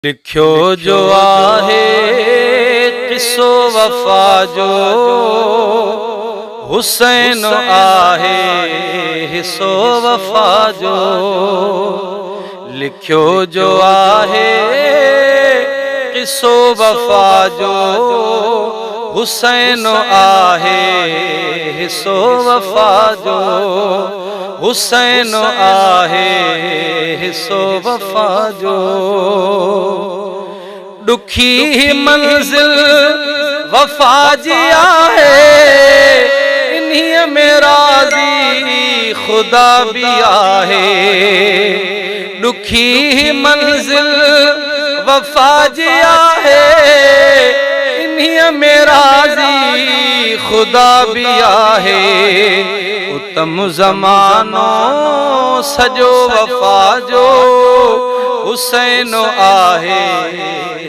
लिखियो जो आहे किस्सो वफ़ा जो, हुसैन आहे हिस्सो वफ़ा जो। लिखियो जो आहे किस्सो वफ़ा जो, हुसैन आहे हिस्सो वफ़ा जो। हुसैन आहे हिस्सो वफ़ा जो। दुखी मंजिल वफ़ा जी आहे, इन्हीं में राज़ी खुदा भी आहे। दुखी मंजिल वफ़ा जी आहे, इन्हीं में राज़ी खुदा भी आहे। उत्तम ज़मानो सजो वफ़ा जो, हुसैन आहे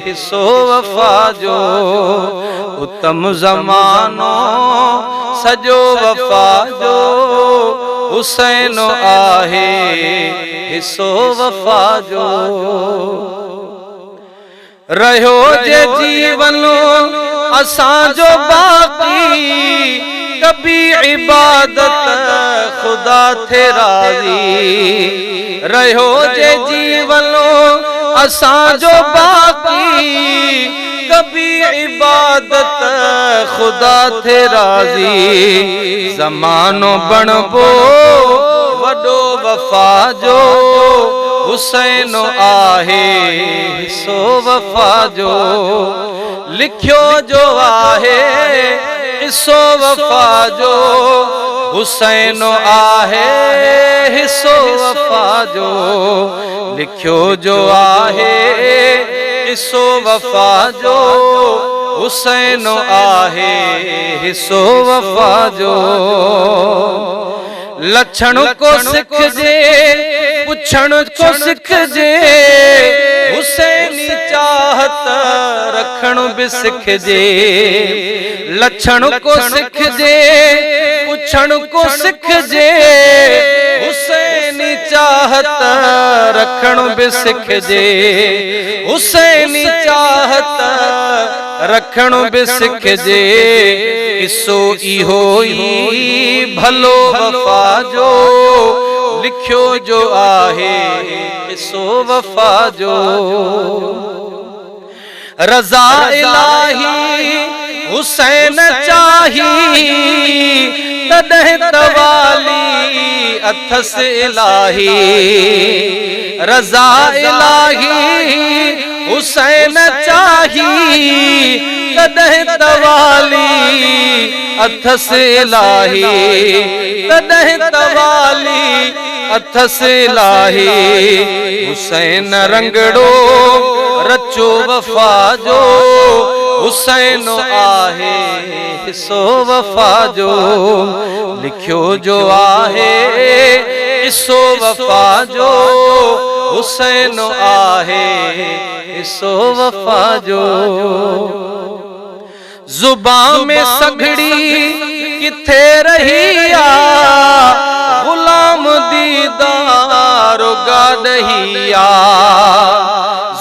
हिस्सो वफ़ा जो। उत्तम ज़मानो सजो वफ़ा जो, हुसैन आहे हिस्सो वफ़ा जो। रहियो जे जीवन असांजो बाक़ी, कभी इबादत खुदा थे राज़ी। रहियो जे जीवन असांजो बाक़ी, कभी इबादत खुदा थे राज़ी। ज़मानो बणबो वॾो वफ़ा जो, हुसैन आहे हिस्सो वफ़ा जो। लिखियो जो आहे हिस्सो वफ़ा जो, हुसैन आहे हिस्सो वफ़ा जो। लिखियो जो आहे हिस्सो वफ़ा जो, हुसैन आहे हिस्सो वफ़ा जो। लछण को सिखजे पुछण को सिखजे, हुसैनी चाहत रखण भी सिखजे। लछण को सिखजे पुछण को सिखजे, हुसैनी चाहत रखण भी सिखजे। हुसैनी चाहत रखण भी सिखजे। किस्सो इहो ई भलो वफ़ा जो, लिखियो जो आहे किस्सो वफ़ा जो। रज़ा इलाही हुसैन चाही, तॾहिं तवाली अथस इलाही। रज़ा इलाही हुसैन चाही, तॾहिं तवाली अथस इलाही। तॾहिं तवाली अथस इलाही। हुसैन रंगड़ो रचो वफ़ा जो, हुसैन आहे हिस्सो वफ़ा जो। लिखियो जो आहे हिस्सो वफ़ा जो, हुसैन आहे हिस्सो वफ़ा जो। ज़ुबान में सगड़ी किथे रही आ, गुलाम दीदार गाॾहिया।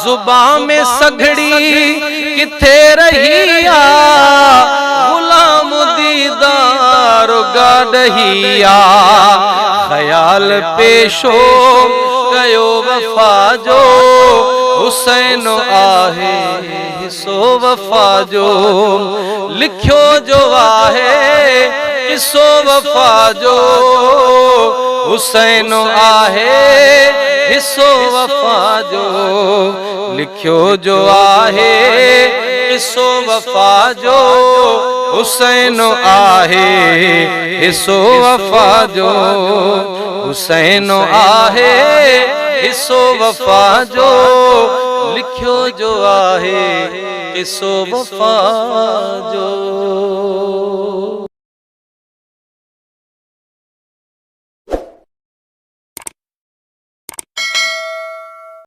ज़ुबान में सगड़ी किथे रही आ, गुलाम दीदार गाॾहिया। ख़याल पेशो कयो वफ़ा जो, हुसैन आहे हिस्सो वफ़ा जो। लिखियो जो आहे हिस्सो वफ़ा जो, हुसैन आहे हिस्सो वफ़ा जो। लिखियो जो आहे हिस्सो वफ़ा जो, हुसैन आहे हिस्सो वफ़ा जो। हुसैन आहे हिस्सो वफ़ा जो। लिखियो जो आहे हिस्सो वफ़ा जो।